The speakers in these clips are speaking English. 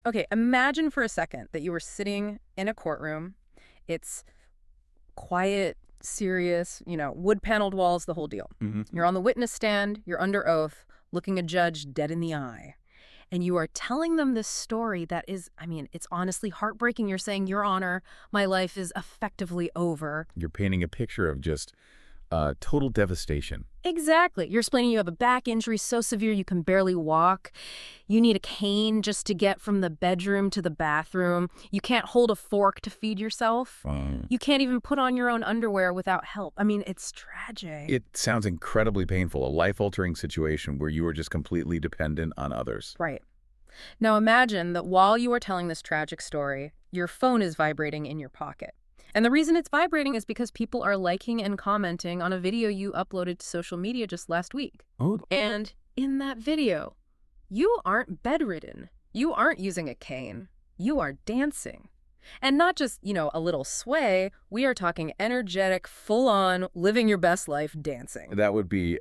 Okay, imagine for a second that you were sitting in a courtroom. It's quiet, serious, wood-paneled walls, the whole deal. Hmm. You're on the witness stand, you're under oath, looking a judge dead in the eye. And you are telling them this story that is, it's honestly heartbreaking. You're saying, Your Honor, my life is effectively over. You're painting a picture of just total devastation. Exactly. You're explaining you have a back injury so severe you can barely walk. You need a cane just to get from the bedroom to the bathroom. You can't hold a fork to feed yourself. You can't even put on your own underwear without help. It's tragic. It sounds incredibly painful, a life-altering situation where you are just completely dependent on others. Right. Now imagine that while you are telling this tragic story, your phone is vibrating in your pocket. And the reason it's vibrating is because people are liking and commenting on a video you uploaded to social media just last week. Oh, And in that video, you aren't bedridden. You aren't using a cane. You are dancing. And not just, a little sway. We are talking energetic, full-on, living your best life dancing. that would be,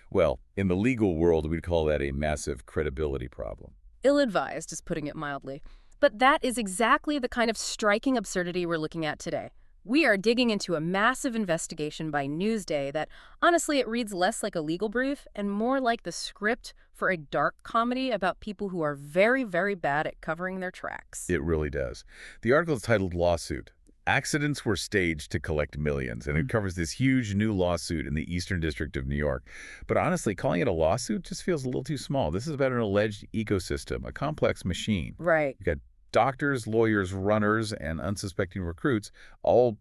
well, in the legal world, we'd call that a massive credibility problem. Ill-advised is putting it mildly. But that is exactly the kind of striking absurdity we're looking at today. We are digging into a massive investigation by Newsday that, honestly, it reads less like a legal brief and more like the script for a dark comedy about people who are very, very bad at covering their tracks. It really does. The article is titled Lawsuit. Accidents were staged to collect millions, and it covers this huge new lawsuit in the Eastern District of New York. But honestly, calling it a lawsuit just feels a little too small. This is about an alleged ecosystem, a complex machine. Right. You got doctors, lawyers, runners, and unsuspecting recruits all,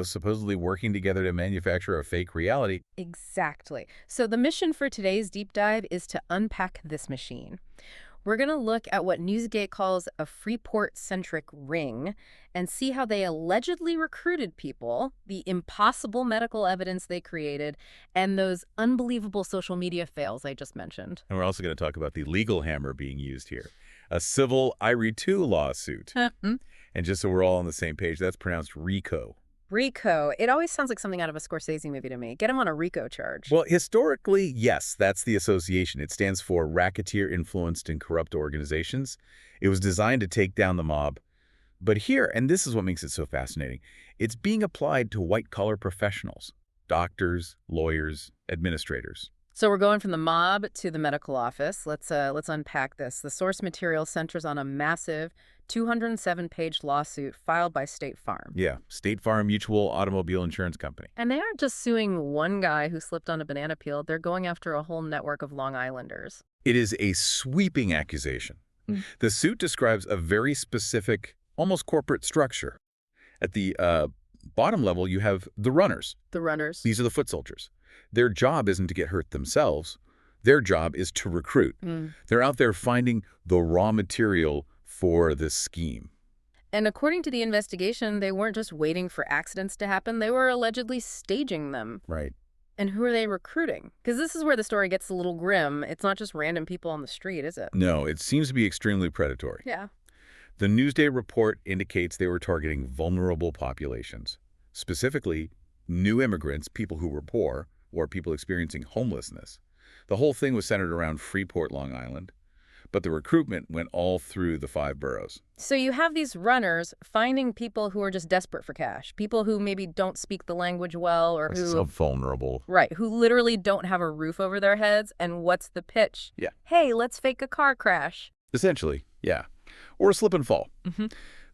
supposedly working together to manufacture a fake reality. Exactly. So the mission for today's deep dive is to unpack this machine. We're going to look at what Newsgate calls a Freeport-centric ring and see how they allegedly recruited people, the impossible medical evidence they created, and those unbelievable social media fails I just mentioned. And we're also going to talk about the legal hammer being used here, a civil IRE2 lawsuit. And just so we're all on the same page, that's pronounced RICO. RICO. It always sounds like something out of a Scorsese movie to me. Get him on a RICO charge. Well, historically, yes, that's the association. It stands for Racketeer Influenced and Corrupt Organizations. It was designed to take down the mob. But here, and this is what makes it so fascinating, it's being applied to white-collar professionals, doctors, lawyers, administrators. So we're going from the mob to the medical office. Let's unpack this. The source material centers on a massive 207-page lawsuit filed by State Farm. Yeah, State Farm Mutual Automobile Insurance Company. And they aren't just suing one guy who slipped on a banana peel. They're going after a whole network of Long Islanders. It is a sweeping accusation. The suit describes a very specific, almost corporate structure. At the bottom level, you have the runners. The runners. These are the foot soldiers. Their job isn't to get hurt themselves. Their job is to recruit. They're out there finding the raw material for this scheme. And according to the investigation, they weren't just waiting for accidents to happen. They were allegedly staging them. Right. And who are they recruiting? Because this is where the story gets a little grim. It's not just random people on the street, is it? No, it seems to be extremely predatory. Yeah. The Newsday report indicates they were targeting vulnerable populations, specifically new immigrants, people who were poor, or people experiencing homelessness. The whole thing was centered around Freeport, Long Island, but the recruitment went all through the 5 boroughs. So you have these runners finding people who are just desperate for cash, people who maybe don't speak the language well or who... So vulnerable. Right, who literally don't have a roof over their heads. And what's the pitch? Yeah. Hey, let's fake a car crash. Essentially, yeah. Or a slip and fall.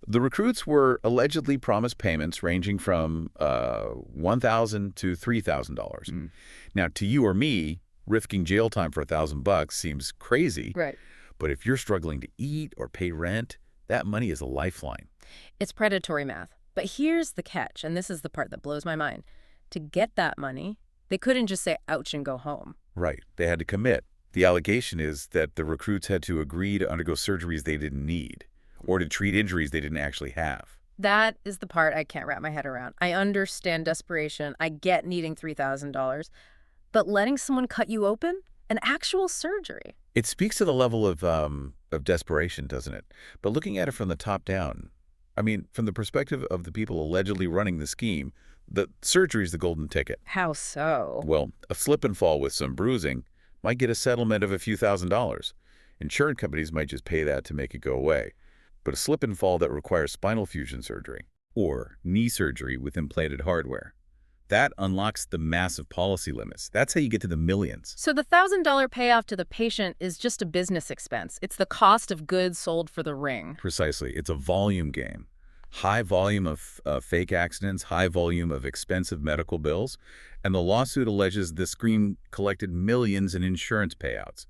The recruits were allegedly promised payments ranging from $1,000 to $3,000. Now, to you or me, risking jail time for $1,000 seems crazy. Right. But if you're struggling to eat or pay rent, that money is a lifeline. It's predatory math. But here's the catch, and this is the part that blows my mind. To get that money, they couldn't just say ouch and go home. Right. They had to commit. The allegation is that the recruits had to agree to undergo surgeries they didn't need or to treat injuries they didn't actually have. That is the part I can't wrap my head around. I understand desperation. I get needing $3,000. But letting someone cut you open? An actual surgery? It speaks to the level of desperation, doesn't it? But looking at it from the top down, from the perspective of the people allegedly running the scheme, the surgery is the golden ticket. How so? Well, a slip and fall with some bruising might get a settlement of a few $1,000s. Insurance companies might just pay that to make it go away. But a slip and fall that requires spinal fusion surgery or knee surgery with implanted hardware, that unlocks the massive policy limits. That's how you get to the millions. So the $1,000 payoff to the patient is just a business expense. It's the cost of goods sold for the ring. Precisely. It's a volume game. High volume of fake accidents, high volume of expensive medical bills, and the lawsuit alleges the screen collected millions in insurance payouts.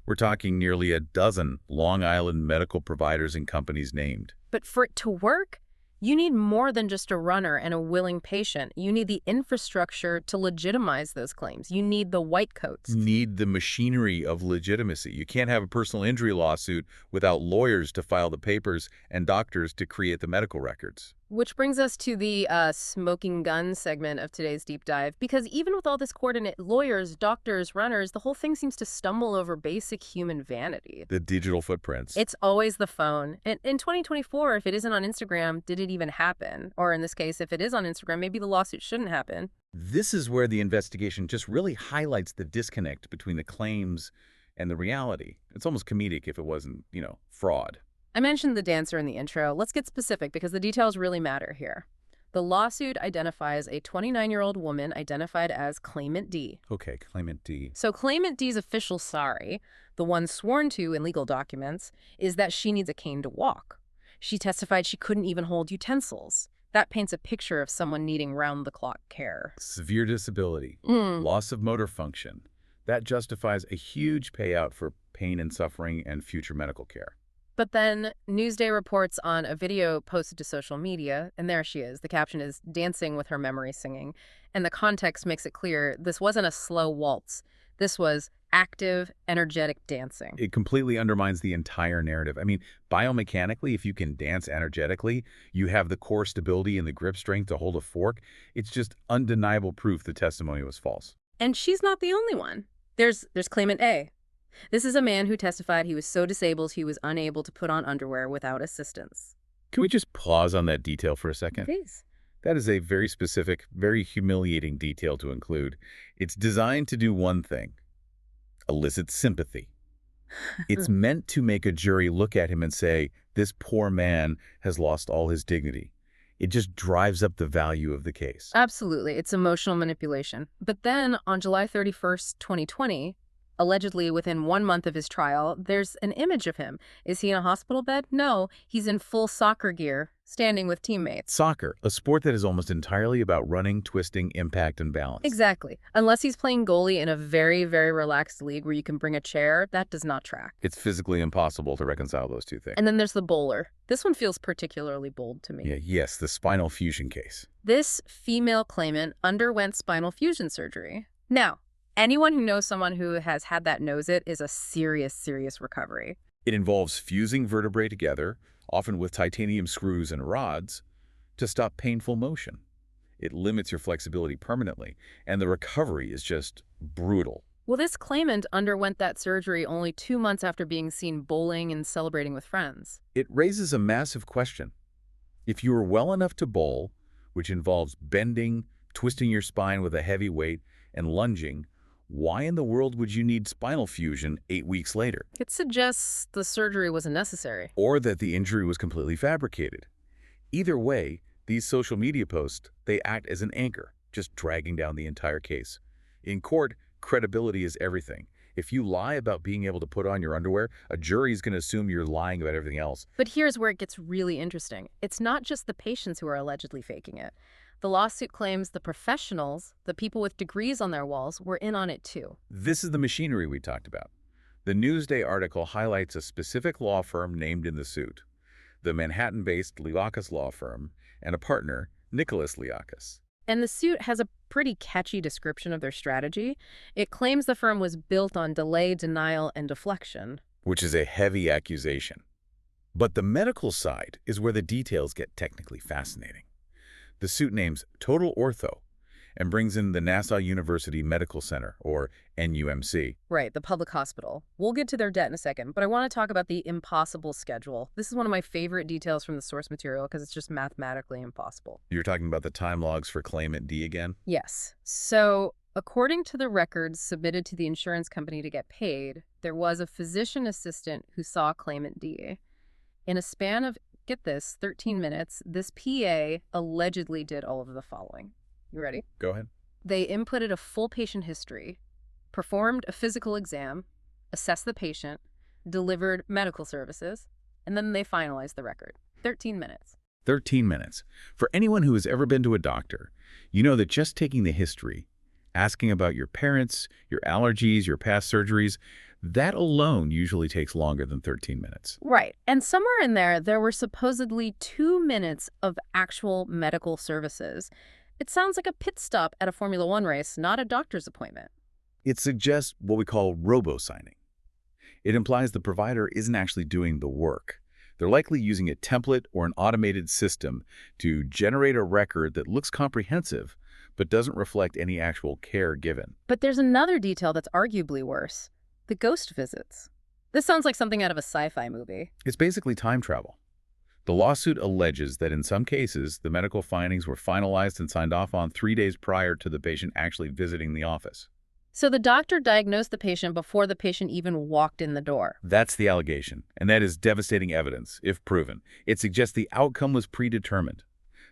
We're talking nearly a dozen Long Island medical providers and companies named. But for it to work, you need more than just a runner and a willing patient. You need the infrastructure to legitimize those claims. You need the white coats. Need the machinery of legitimacy. You can't have a personal injury lawsuit without lawyers to file the papers and doctors to create the medical records. Which brings us to the smoking gun segment of today's deep dive. Because even with all this coordinate, lawyers, doctors, runners, the whole thing seems to stumble over basic human vanity. The digital footprints. It's always the phone. And in 2024, if it isn't on Instagram, did it even happen? Or in this case, if it is on Instagram, maybe the lawsuit shouldn't happen. This is where the investigation just really highlights the disconnect between the claims and the reality. It's almost comedic if it wasn't, fraud. I mentioned the dancer in the intro. Let's get specific because the details really matter here. The lawsuit identifies a 29-year-old woman identified as Claimant D. Okay, Claimant D. So Claimant D's official sorry, the one sworn to in legal documents, is that she needs a cane to walk. She testified she couldn't even hold utensils. That paints a picture of someone needing round-the-clock care. Severe disability, loss of motor function. That justifies a huge payout for pain and suffering and future medical care. But then Newsday reports on a video posted to social media, and there she is. The caption is dancing with her memory singing. And the context makes it clear this wasn't a slow waltz. This was active, energetic dancing. It completely undermines the entire narrative. I mean, biomechanically, if you can dance energetically, you have the core stability and the grip strength to hold a fork. It's just undeniable proof the testimony was false. And she's not the only one. There's Claimant A. This is a man who testified he was so disabled he was unable to put on underwear without assistance. Can we just pause on that detail for a second? Please. That is a very specific, very humiliating detail to include. It's designed to do one thing: elicit sympathy. It's meant to make a jury look at him and say, this poor man has lost all his dignity. It just drives up the value of the case. Absolutely. It's emotional manipulation. But then on July 31st, 2020, allegedly within 1 month of his trial, there's an image of him. Is he in a hospital bed? No, he's in full soccer gear, standing with teammates. Soccer, a sport that is almost entirely about running, twisting, impact, and balance. Exactly. Unless he's playing goalie in a very, very relaxed league where you can bring a chair, that does not track. It's physically impossible to reconcile those two things. And then there's the bowler. This one feels particularly bold to me. Yes, the spinal fusion case. This female claimant underwent spinal fusion surgery. Now, anyone who knows someone who has had that knows it is a serious, serious recovery. It involves fusing vertebrae together, often with titanium screws and rods, to stop painful motion. It limits your flexibility permanently, and the recovery is just brutal. Well, this claimant underwent that surgery only 2 months after being seen bowling and celebrating with friends. It raises a massive question. If you are well enough to bowl, which involves bending, twisting your spine with a heavy weight, and lunging, why in the world would you need spinal fusion 8 weeks later? It suggests the surgery wasn't necessary. Or that the injury was completely fabricated. Either way, these social media posts, they act as an anchor, just dragging down the entire case. In court, credibility is everything. If you lie about being able to put on your underwear, a jury is going to assume you're lying about everything else. But here's where it gets really interesting. It's not just the patients who are allegedly faking it. The lawsuit claims the professionals, the people with degrees on their walls, were in on it too. This is the machinery we talked about. The Newsday article highlights a specific law firm named in the suit, the Manhattan-based Liakis law firm, and a partner, Nicholas Liakis. And the suit has a pretty catchy description of their strategy. It claims the firm was built on delay, denial, and deflection. Which is a heavy accusation. But the medical side is where the details get technically fascinating. The suit names Total Ortho and brings in the Nassau University Medical Center, or NUMC. Right, the public hospital. We'll get to their debt in a second, but I want to talk about the impossible schedule. This is one of my favorite details from the source material because it's just mathematically impossible. You're talking about the time logs for Claimant D again? Yes. So According to the records submitted to the insurance company to get paid, there was a physician assistant who saw claimant D. In a span of, get this, 13 minutes, this PA allegedly did all of the following. You ready? Go ahead. They inputted a full patient history, performed a physical exam, assessed the patient, delivered medical services, and then they finalized the record. 13 minutes. 13 minutes. For anyone who has ever been to a doctor, you know that just taking the history, asking about your parents, your allergies, your past surgeries, that alone usually takes longer than 13 minutes. Right. And somewhere in there, there were supposedly 2 minutes of actual medical services. It sounds like a pit stop at a Formula One race, not a doctor's appointment. It suggests what we call robo-signing. It implies the provider isn't actually doing the work. They're likely using a template or an automated system to generate a record that looks comprehensive, but doesn't reflect any actual care given. But there's another detail that's arguably worse. The ghost visits. This sounds like something out of a sci-fi movie. It's basically time travel. The lawsuit alleges that in some cases, the medical findings were finalized and signed off on 3 days prior to the patient actually visiting the office. So the doctor diagnosed the patient before the patient even walked in the door. That's the allegation, and that is devastating evidence, if proven. It suggests the outcome was predetermined.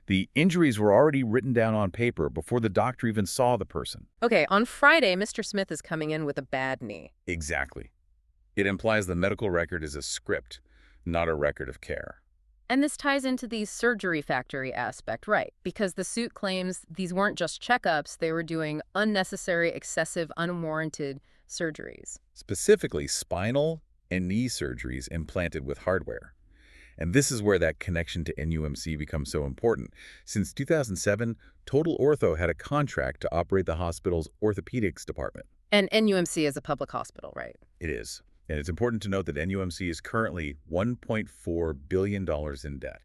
The injuries were already written down on paper before the doctor even saw the person. Okay, on Friday, Mr. Smith is coming in with a bad knee. Exactly. It implies the medical record is a script, not a record of care. And this ties into the surgery factory aspect, right? Because the suit claims these weren't just checkups, they were doing unnecessary, excessive, unwarranted surgeries. Specifically, spinal and knee surgeries implanted with hardware. And this is where that connection to NUMC becomes so important. Since 2007, Total Ortho had a contract to operate the hospital's orthopedics department. And NUMC is a public hospital, right? It is. And it's important to note that NUMC is currently $1.4 billion in debt.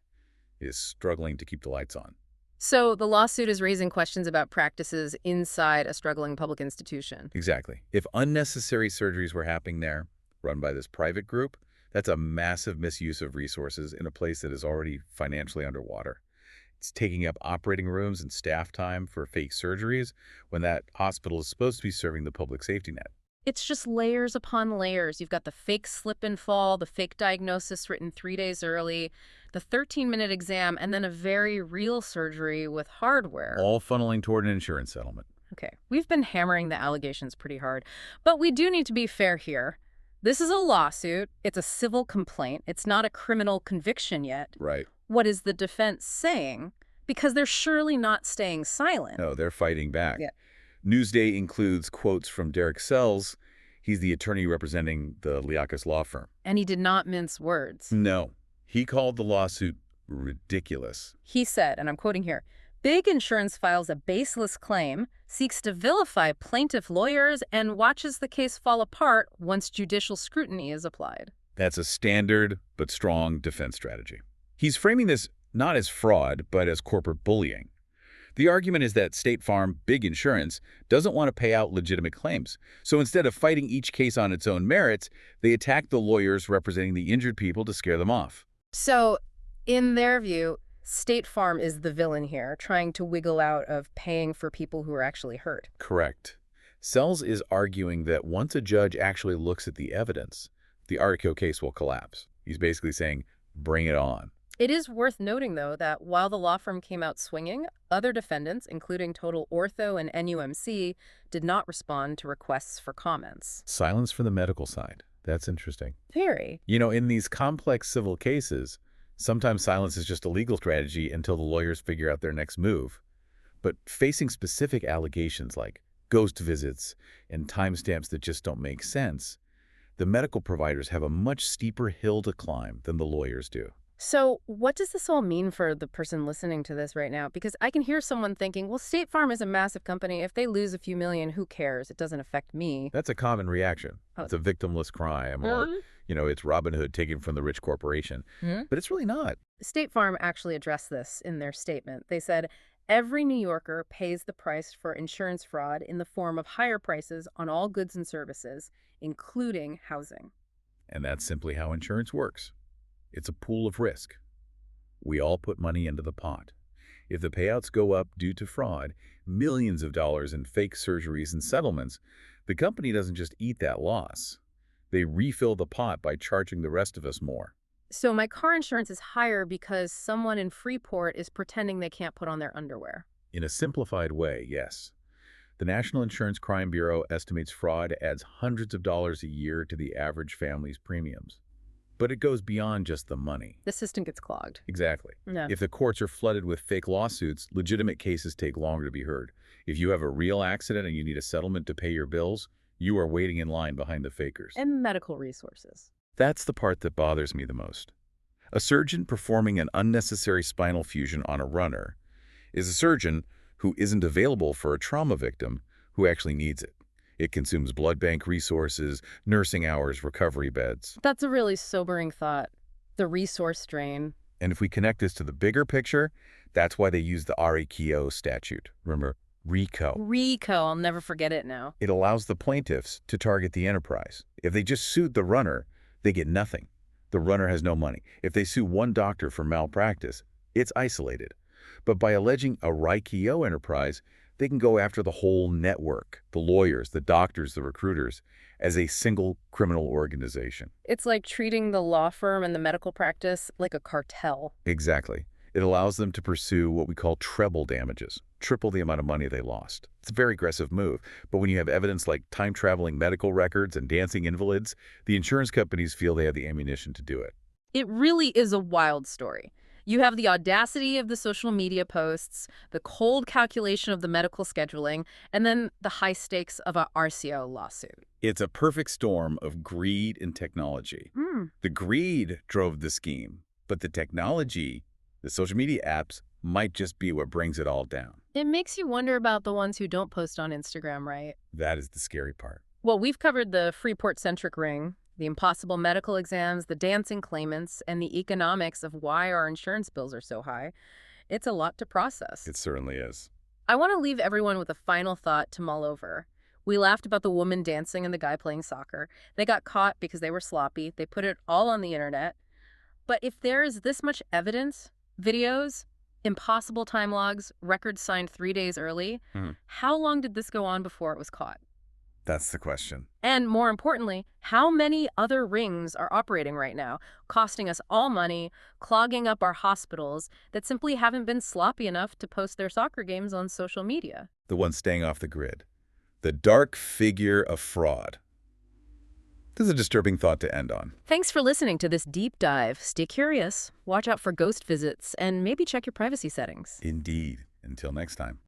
It is struggling to keep the lights on. So the lawsuit is raising questions about practices inside a struggling public institution. Exactly. If unnecessary surgeries were happening there, run by this private group, that's a massive misuse of resources in a place that is already financially underwater. It's taking up operating rooms and staff time for fake surgeries when that hospital is supposed to be serving the public safety net. It's just layers upon layers. You've got the fake slip and fall, the fake diagnosis written 3 days early, the 13-minute exam, and then a very real surgery with hardware. All funneling toward an insurance settlement. Okay, we've been hammering the allegations pretty hard, but we do need to be fair here. This is a lawsuit. It's a civil complaint. It's not a criminal conviction yet. Right. What is the defense saying? Because they're surely not staying silent. No, they're fighting back. Yeah. Newsday includes quotes from Derek Sells. He's the attorney representing the Liakis law firm. And he did not mince words. No, he called the lawsuit ridiculous. He said, and I'm quoting here, "Big Insurance files a baseless claim, seeks to vilify plaintiff lawyers, and watches the case fall apart once judicial scrutiny is applied." That's a standard but strong defense strategy. He's framing this not as fraud, but as corporate bullying. The argument is that State Farm, Big Insurance, doesn't want to pay out legitimate claims. So instead of fighting each case on its own merits, they attack the lawyers representing the injured people to scare them off. So, in their view, State Farm is the villain here, trying to wiggle out of paying for people who are actually hurt. Correct. Sells is arguing that once a judge actually looks at the evidence, the Artico case will collapse. He's basically saying, bring it on. It is worth noting, though, that while the law firm came out swinging, other defendants, including Total Ortho and NUMC, did not respond to requests for comments. Silence from the medical side. That's interesting. Very. You know, in these complex civil cases, sometimes silence is just a legal strategy until the lawyers figure out their next move. But facing specific allegations like ghost visits and timestamps that just don't make sense, the medical providers have a much steeper hill to climb than the lawyers do. So what does this all mean for the person listening to this right now? Because I can hear someone thinking, well, State Farm is a massive company. If they lose a few million, who cares? It doesn't affect me. That's a common reaction. Oh. It's a victimless crime, or, it's Robin Hood taken from the rich corporation. But it's really not. State Farm actually addressed this in their statement. They said, every New Yorker pays the price for insurance fraud in the form of higher prices on all goods and services, including housing. And that's simply how insurance works. It's a pool of risk. We all put money into the pot. If the payouts go up due to fraud, millions of dollars in fake surgeries and settlements, the company doesn't just eat that loss. They refill the pot by charging the rest of us more. So my car insurance is higher because someone in Freeport is pretending they can't put on their underwear. In a simplified way, yes. The National Insurance Crime Bureau estimates fraud adds hundreds of dollars a year to the average family's premiums. But it goes beyond just the money. The system gets clogged. Exactly. Yeah. If the courts are flooded with fake lawsuits, legitimate cases take longer to be heard. If you have a real accident and you need a settlement to pay your bills, you are waiting in line behind the fakers. And medical resources. That's the part that bothers me the most. A surgeon performing an unnecessary spinal fusion on a runner is a surgeon who isn't available for a trauma victim who actually needs it. It consumes blood bank resources, nursing hours, recovery beds. That's a really sobering thought. The resource drain. And if we connect this to the bigger picture, that's why they use the RICO statute. Remember, RICO. RICO, I'll never forget it now. It allows the plaintiffs to target the enterprise. If they just sued the runner, they get nothing. The runner has no money. If they sue one doctor for malpractice, it's isolated. But by alleging a RICO enterprise, they can go after the whole network, the lawyers, the doctors, the recruiters, as a single criminal organization. It's like treating the law firm and the medical practice like a cartel. Exactly. It allows them to pursue what we call treble damages, triple the amount of money they lost. It's a very aggressive move, but when you have evidence like time-traveling medical records and dancing invalids, the insurance companies feel they have the ammunition to do it. It really is a wild story. You have the audacity of the social media posts, the cold calculation of the medical scheduling, and then the high stakes of a RCO lawsuit. It's a perfect storm of greed and technology. The greed drove the scheme, but the technology, the social media apps, might just be what brings it all down. It makes you wonder about the ones who don't post on Instagram, right? That is the scary part. Well, we've covered the Freeport-centric ring, the impossible medical exams, the dancing claimants, and the economics of why our insurance bills are so high. It's a lot to process. It certainly is. I want to leave everyone with a final thought to mull over. We laughed about the woman dancing and the guy playing soccer. They got caught because they were sloppy. They put it all on the internet. But if there is this much evidence, videos, impossible time logs, records signed 3 days early, how long did this go on before it was caught? That's the question. And more importantly, how many other rings are operating right now, costing us all money, clogging up our hospitals that simply haven't been sloppy enough to post their soccer games on social media? The one staying off the grid. The dark figure of fraud. This is a disturbing thought to end on. Thanks for listening to this deep dive. Stay curious, watch out for ghost visits, and maybe check your privacy settings. Indeed. Until next time.